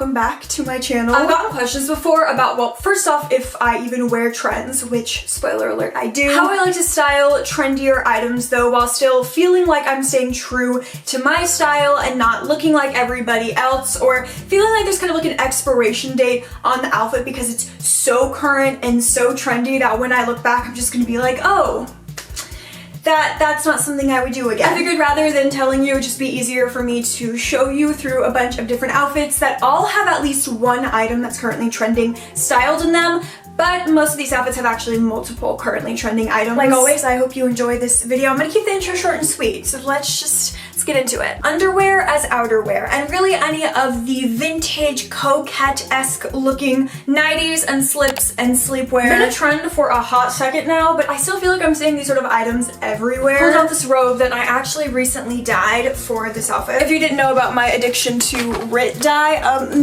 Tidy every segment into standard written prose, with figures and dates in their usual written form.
welcome back to my channel. I've gotten questions before about, well, first off, if I even wear trends, which, spoiler alert, I do. How I like to style trendier items though, while still feeling like I'm staying true to my style and not looking like everybody else, or feeling like there's kind of like an expiration date on the outfit because it's so current and so trendy that when I look back, I'm just gonna be like, oh, that's not something I would do again. I figured rather than telling you, it'd just be easier for me to show you through a bunch of different outfits that all have at least one item that's currently trending styled in them, but most of these outfits have actually multiple currently trending items. Like always, I hope you enjoy this video. I'm gonna keep the intro short and sweet, so let's get into it. Underwear as outerwear, and really any of the vintage coquette-esque looking 90s and slips and sleepwear. Been a trend for a hot second now, but I still feel like I'm seeing these sort of items everywhere. Pulled out this robe that I actually recently dyed for this outfit. If you didn't know about my addiction to RIT dye,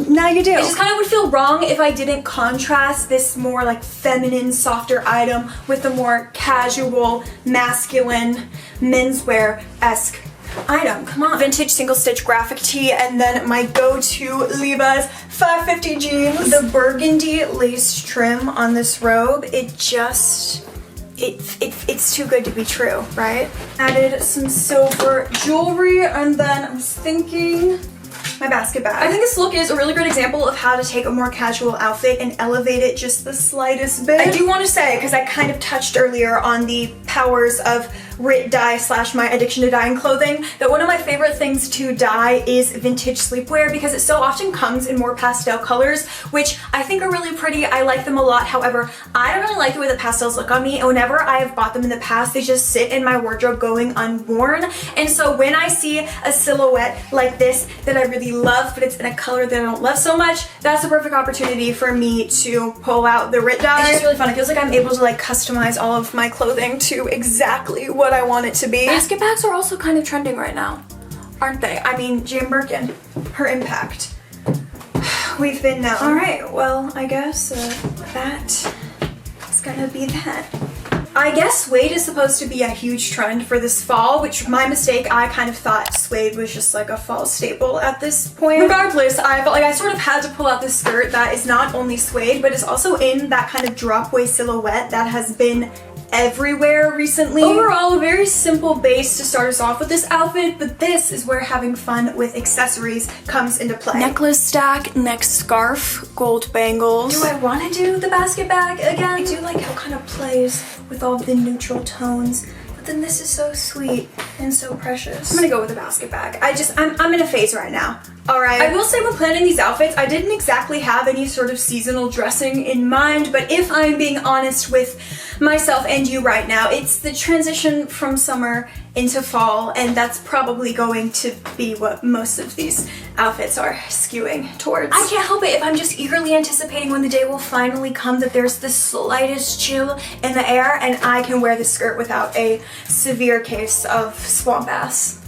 now you do. It just kind of would feel wrong if I didn't contrast this more like feminine, softer item with the more casual, masculine, menswear-esque item. Come on. Vintage single stitch graphic tee, and then my go-to Levi's 550 jeans. The burgundy lace trim on this robe, it's too good to be true, right? Added some silver jewelry, and then I was thinking my basket bag. I think this look is a really great example of how to take a more casual outfit and elevate it just the slightest bit. I do want to say, because I kind of touched earlier on the powers of RIT dye / my addiction to dyeing clothing, that one of my favorite things to dye is vintage sleepwear because it so often comes in more pastel colors, which I think are really pretty. I like them a lot. However, I don't really like the way the pastels look on me, and whenever I have bought them in the past, they just sit in my wardrobe going unworn. And so when I see a silhouette like this that I really love, but it's in a color that I don't love so much, that's a perfect opportunity for me to pull out the RIT dye. It's just really fun. It feels like I'm able to like customize all of my clothing to exactly what I want it to be. Basket bags are also kind of trending right now, aren't they? I mean, Jane Birkin, her impact. We've been known. All right, well, I guess that is gonna be that. I guess suede is supposed to be a huge trend for this fall, which, my mistake, I kind of thought suede was just like a fall staple at this point. Regardless, I felt like I sort of had to pull out this skirt that is not only suede, but is also in that kind of drop waist silhouette that has been everywhere recently. Overall, a very simple base to start us off with this outfit, but this is where having fun with accessories comes into play. Necklace stack, neck scarf, gold bangles. Do I want to do the basket bag again? I do like how it kind of plays with all the neutral tones, but then this is so sweet and so precious. I'm gonna go with the basket bag. I'm in a phase right now. All right. I will say when planning these outfits, I didn't exactly have any sort of seasonal dressing in mind, but if I'm being honest with myself and you right now, it's the transition from summer into fall, and that's probably going to be what most of these outfits are skewing towards. I can't help it if I'm just eagerly anticipating when the day will finally come that there's the slightest chill in the air and I can wear this skirt without a severe case of swamp ass.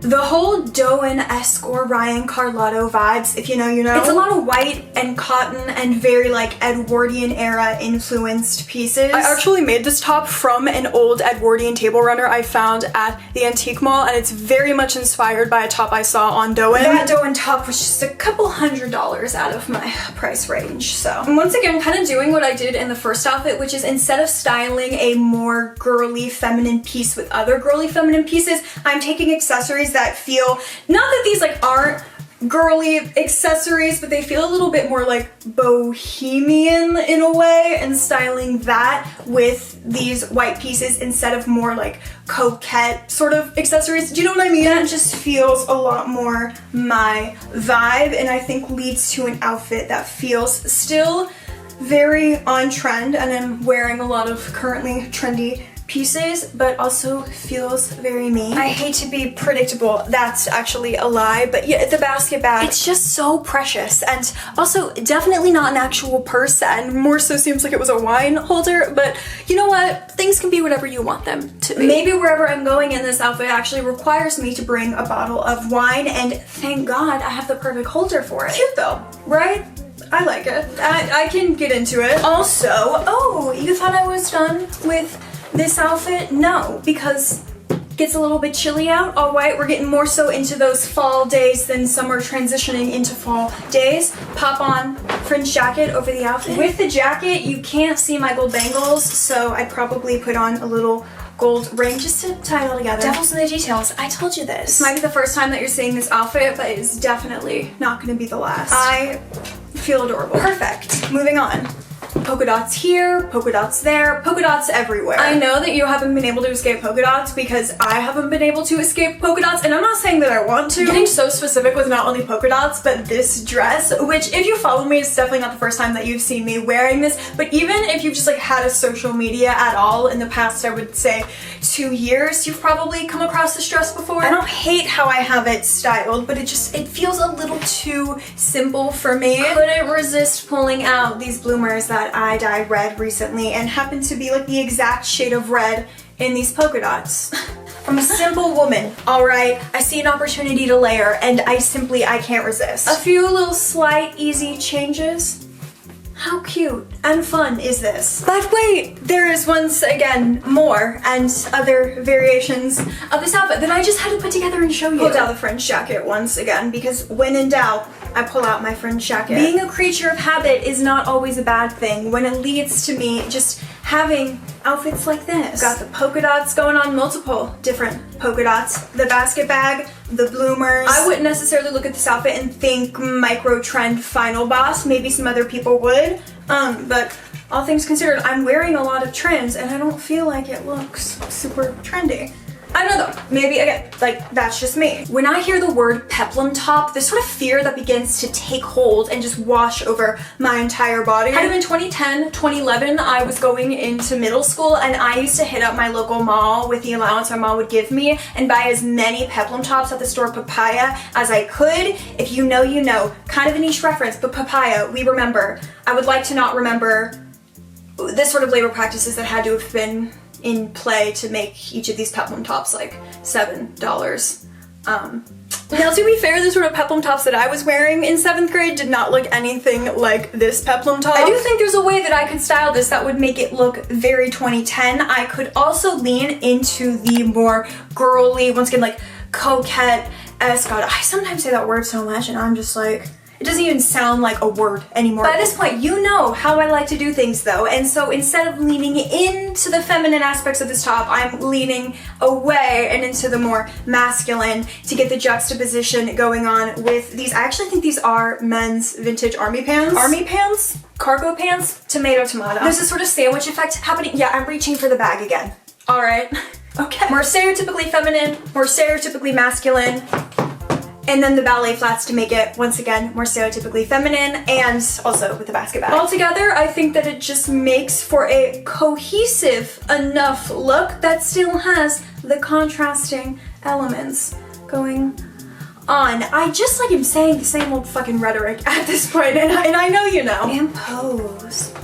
The whole Doen-esque or Ryan Carlotto vibes, if you know, you know. It's a lot of white and cotton and very like Edwardian era influenced pieces. I actually made this top from an old Edwardian table runner I found at the antique mall, and it's very much inspired by a top I saw on Doen. That Doen top was just a couple $100s out of my price range, so. And once again, kind of doing what I did in the first outfit, which is instead of styling a more girly feminine piece with other girly feminine pieces, I'm taking accessories that feel, not that these like aren't girly accessories, but they feel a little bit more like bohemian in a way, and styling that with these white pieces instead of more like coquette sort of accessories. Do you know what I mean? That just feels a lot more my vibe, and I think leads to an outfit that feels still very on trend, and I'm wearing a lot of currently trendy pieces, but also feels very me. I hate to be predictable, that's actually a lie, but yeah, the basket bag, it's just so precious, and also definitely not an actual purse, and more so seems like it was a wine holder, but you know what? Things can be whatever you want them to be. Maybe wherever I'm going in this outfit actually requires me to bring a bottle of wine, and thank God I have the perfect holder for it. Cute though, right? I like it. I can get into it. Also, oh, you thought I was done with this outfit? No, because Gets a little bit chilly out. All right, we're getting more so into those fall days than summer transitioning into fall days. Pop on fringe jacket over the outfit. With the jacket, you can't see my gold bangles, so I'd probably put on a little gold ring just to tie it all together. Devil's in the details. I told you this. This might be the first time that you're seeing this outfit, but it's definitely not going to be the last. I feel adorable. Perfect. Moving on. Polka dots here, polka dots there, polka dots everywhere. I know that you haven't been able to escape polka dots because I haven't been able to escape polka dots, and I'm not saying that I want to. I'm getting so specific with not only polka dots, but this dress, which if you follow me, it's definitely not the first time that you've seen me wearing this, but even if you've just like had a social media at all in the past, I would say 2 years, you've probably come across this dress before. I don't hate how I have it styled, but it feels a little too simple for me. Couldn't resist pulling out these bloomers that I dyed red recently and happen to be like the exact shade of red in these polka dots. I'm a simple woman, all right? I see an opportunity to layer and I can't resist. A few little slight, easy changes. How cute and fun is this? But wait, there is once again more and other variations of this outfit that I just had to put together and show you. Pulled out the fringe jacket once again because when in doubt, I pull out my fringe jacket. Being a creature of habit is not always a bad thing when it leads to me just having outfits like this. Got the polka dots going on, multiple different polka dots. The basket bag, the bloomers. I wouldn't necessarily look at this outfit and think micro trend final boss. Maybe some other people would. But all things considered, I'm wearing a lot of trends and I don't feel like it looks super trendy. I don't know though, maybe again, like that's just me. When I hear the word peplum top, this sort of fear that begins to take hold and just wash over my entire body. Kind of in 2010, 2011, I was going into middle school and I used to hit up my local mall with the allowance my mom would give me and buy as many peplum tops at the store Papaya as I could. If you know, you know. Kind of a niche reference, but Papaya, we remember. I would like to not remember this sort of labor practices that had to have been in play to make each of these peplum tops like $7. Now to be fair, the sort of peplum tops that I was wearing in 7th grade did not look anything like this peplum top. I do think there's a way that I could style this that would make it look very 2010. I could also lean into the more girly, once again like coquette-esque. God, I sometimes say that word so much and I'm just like, it doesn't even sound like a word anymore. By this point, you know how I like to do things though, and so instead of leaning into the feminine aspects of this top, I'm leaning away and into the more masculine to get the juxtaposition going on with these. I actually think these are men's vintage army pants. Army pants? Cargo pants? Tomato, tomato. There's a sort of sandwich effect happening. Yeah, I'm reaching for the bag again. All right. Okay. More stereotypically feminine, more stereotypically masculine. And then the ballet flats to make it, once again, more stereotypically feminine, and also with the basket bag. Altogether, I think that it just makes for a cohesive enough look that still has the contrasting elements going on. I just like am saying the same old fucking rhetoric at this point, and I know you know. And pose.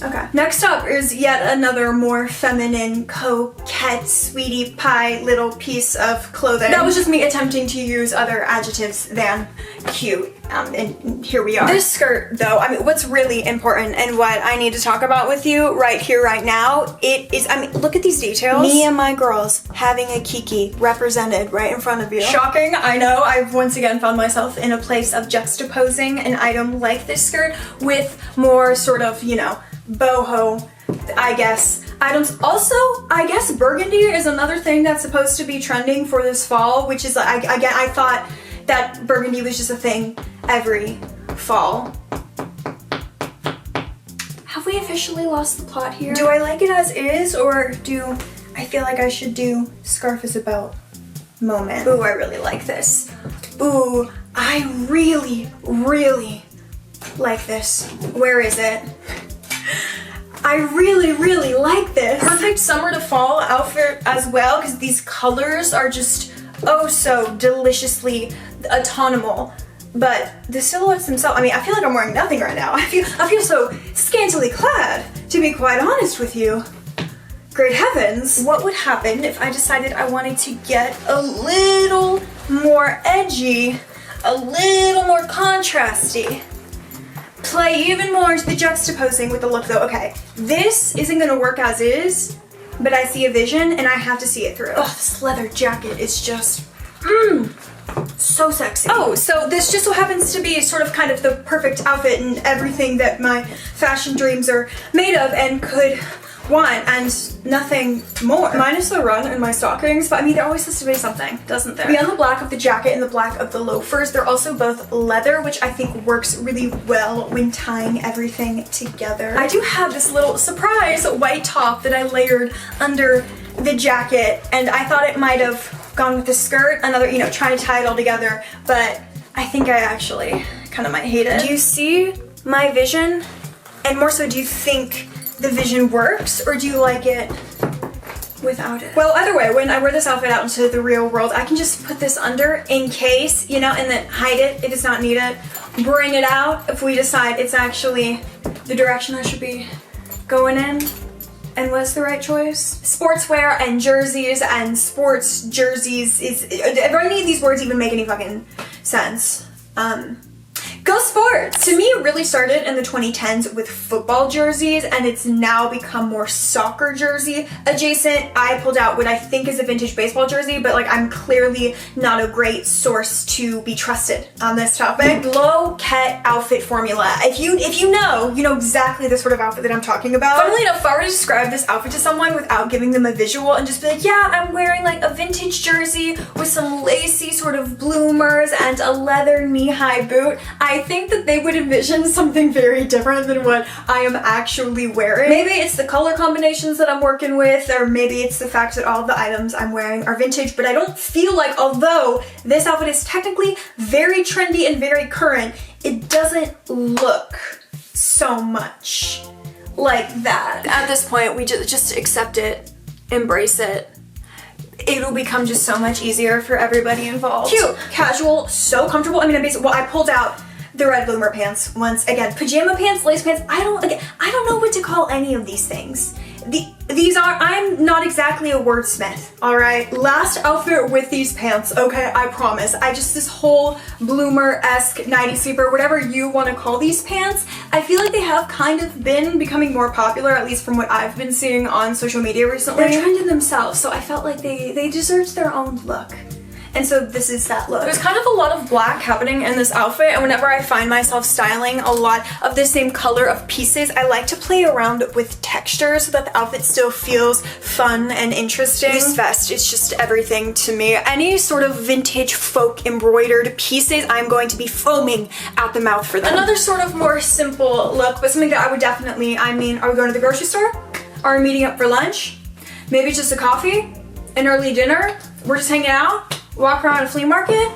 Okay. Next up is yet another more feminine, coquette, sweetie pie little piece of clothing. That was just me attempting to use other adjectives than cute, and here we are. This skirt, though, I mean, what's really important and what I need to talk about with you right here, right now, it is, I mean, look at these details. Me and my girls having a kiki represented right in front of you. Shocking, I know. I've once again found myself in a place of juxtaposing an item like this skirt with more sort of, you know, boho, I guess, items. Also, I guess burgundy is another thing that's supposed to be trending for this fall, which is, I thought that burgundy was just a thing every fall. Have we officially lost the plot here? Do I like it as is, or do I feel like I should do scarf as a belt moment? Ooh, I really like this. Ooh, I really, really like this. Where is it? I really, really like this. Perfect summer to fall outfit as well, because these colors are just oh so deliciously autumnal. But the silhouettes themselves, I mean, I feel like I'm wearing nothing right now. I feel so scantily clad, to be quite honest with you. Great heavens. What would happen if I decided I wanted to get a little more edgy, a little more contrasty? Play even more into the juxtaposing with the look though. Okay, this isn't gonna work as is, but I see a vision and I have to see it through. Oh, this leather jacket is just, so sexy. Oh, so this just so happens to be sort of kind of the perfect outfit and everything that my fashion dreams are made of and could want, and nothing more. Minus the run and my stockings, but I mean, there always has to be something, doesn't there? Beyond the black of the jacket and the black of the loafers, they're also both leather, which I think works really well when tying everything together. I do have this little surprise white top that I layered under the jacket, and I thought it might have gone with the skirt, another, you know, trying to tie it all together, but I think I actually kind of might hate it. Do you see my vision? And more so, do you think the vision works, or do you like it without it? Well, either way, when I wear this outfit out into the real world, I can just put this under in case, you know, and then hide it if it's not needed. Bring it out if we decide it's actually the direction I should be going in. And what's the right choice? Sportswear and jerseys and sports jerseys is, if any of these words even make any fucking sense. Go sports! To me, it really started in the 2010s with football jerseys, and it's now become more soccer jersey adjacent. I pulled out what I think is a vintage baseball jersey, but like I'm clearly not a great source to be trusted on this topic. Glow Ket outfit formula. If you know, you know exactly the sort of outfit that I'm talking about. Funnily enough, if I were to describe this outfit to someone without giving them a visual and just be like, yeah, I'm wearing like a vintage jersey with some lacy sort of bloomers and a leather knee-high boot, I think that they would envision something very different than what I am actually wearing. Maybe it's the color combinations that I'm working with, or maybe it's the fact that all of the items I'm wearing are vintage, but I don't feel like, although this outfit is technically very trendy and very current, it doesn't look so much like that. At this point, we just accept it, embrace it. It'll become just so much easier for everybody involved. Cute, casual, so comfortable. I mean, I pulled out the red bloomer pants once again. Pajama pants, lace pants, I don't know what to call any of these things. I'm not exactly a wordsmith, all right? Last outfit with these pants, okay, I promise. This whole bloomer-esque nighty sleeper, whatever you want to call these pants, I feel like they have kind of been becoming more popular, at least from what I've been seeing on social media recently. They're trending themselves, so I felt like they deserved their own look. And so this is that look. There's kind of a lot of black happening in this outfit, and whenever I find myself styling a lot of the same color of pieces, I like to play around with texture so that the outfit still feels fun and interesting. This vest is just everything to me. Any sort of vintage folk embroidered pieces, I'm going to be foaming at the mouth for them. Another sort of more simple look, but something that I would definitely, are we going to the grocery store? Are we meeting up for lunch? Maybe just a coffee? An early dinner? We're just hanging out? Walk around a flea market?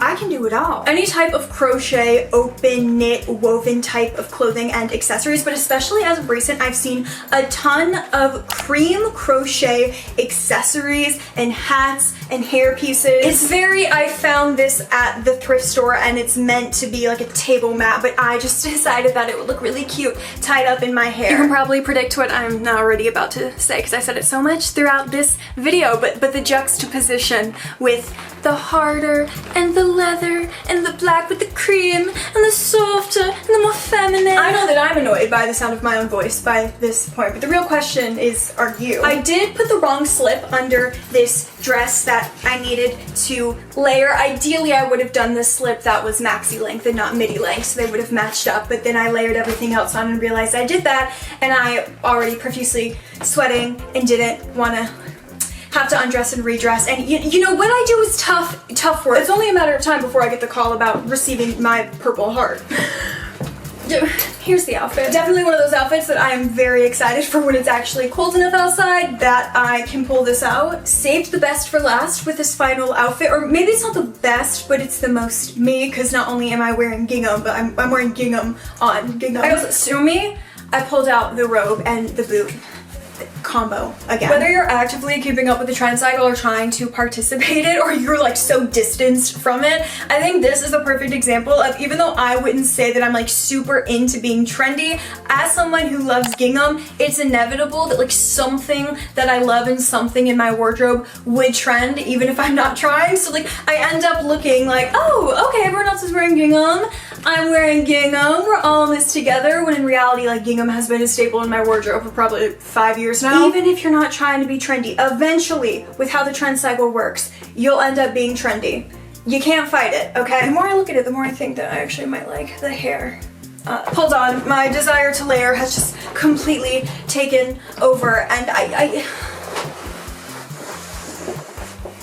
I can do it all. Any type of crochet, open, knit, woven type of clothing and accessories, but especially as of recent, I've seen a ton of cream crochet accessories and hats and hair pieces. I found this at the thrift store, and it's meant to be like a table mat, but I just decided that it would look really cute tied up in my hair. You can probably predict what I'm now already about to say because I said it so much throughout this video, but the juxtaposition with the harder and the leather and the black with the cream and the softer and the more feminine. I know that I'm annoyed by the sound of my own voice by this point, but the real question is, are you? I did put the wrong slip under this dress that I needed to layer. Ideally, I would have done the slip that was maxi length and not midi length, so they would have matched up, but then I layered everything else on and realized I did that, and I already profusely sweating and didn't want to have to undress and redress, and you know what I do is tough work. It's only a matter of time before I get the call about receiving my Purple Heart. Here's the outfit. Definitely one of those outfits that I am very excited for when it's actually cold enough outside that I can pull this out. Saved the best for last with this final outfit, or maybe it's not the best, but it's the most me, because not only am I wearing gingham, but I'm wearing gingham on gingham. I also, sue me, I pulled out the robe and the boot combo again. Whether you're actively keeping up with the trend cycle or trying to participate in it, or you're like so distanced from it, I think this is a perfect example of, even though I wouldn't say that I'm like super into being trendy, as someone who loves gingham, it's inevitable that like something that I love and something in my wardrobe would trend even if I'm not trying. So like I end up looking like, oh, okay, everyone else is wearing gingham, I'm wearing gingham, we're all in this together, when in reality like gingham has been a staple in my wardrobe for probably 5 years now. Even if you're not trying to be trendy, eventually, with how the trend cycle works, you'll end up being trendy. You can't fight it, okay? The more I look at it, the more I think that I actually might like the hair. Hold on, my desire to layer has just completely taken over, and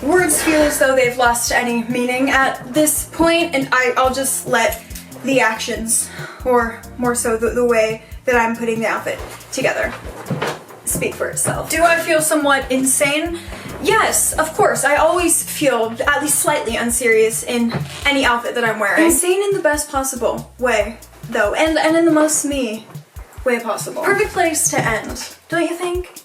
words feel as though they've lost any meaning at this point, and I'll just let the actions, or more so the way that I'm putting the outfit together, speak for itself. Do I feel somewhat insane? Yes, of course. I always feel at least slightly unserious in any outfit that I'm wearing. Insane in the best possible way, though, and in the most me way possible. Perfect place to end, don't you think?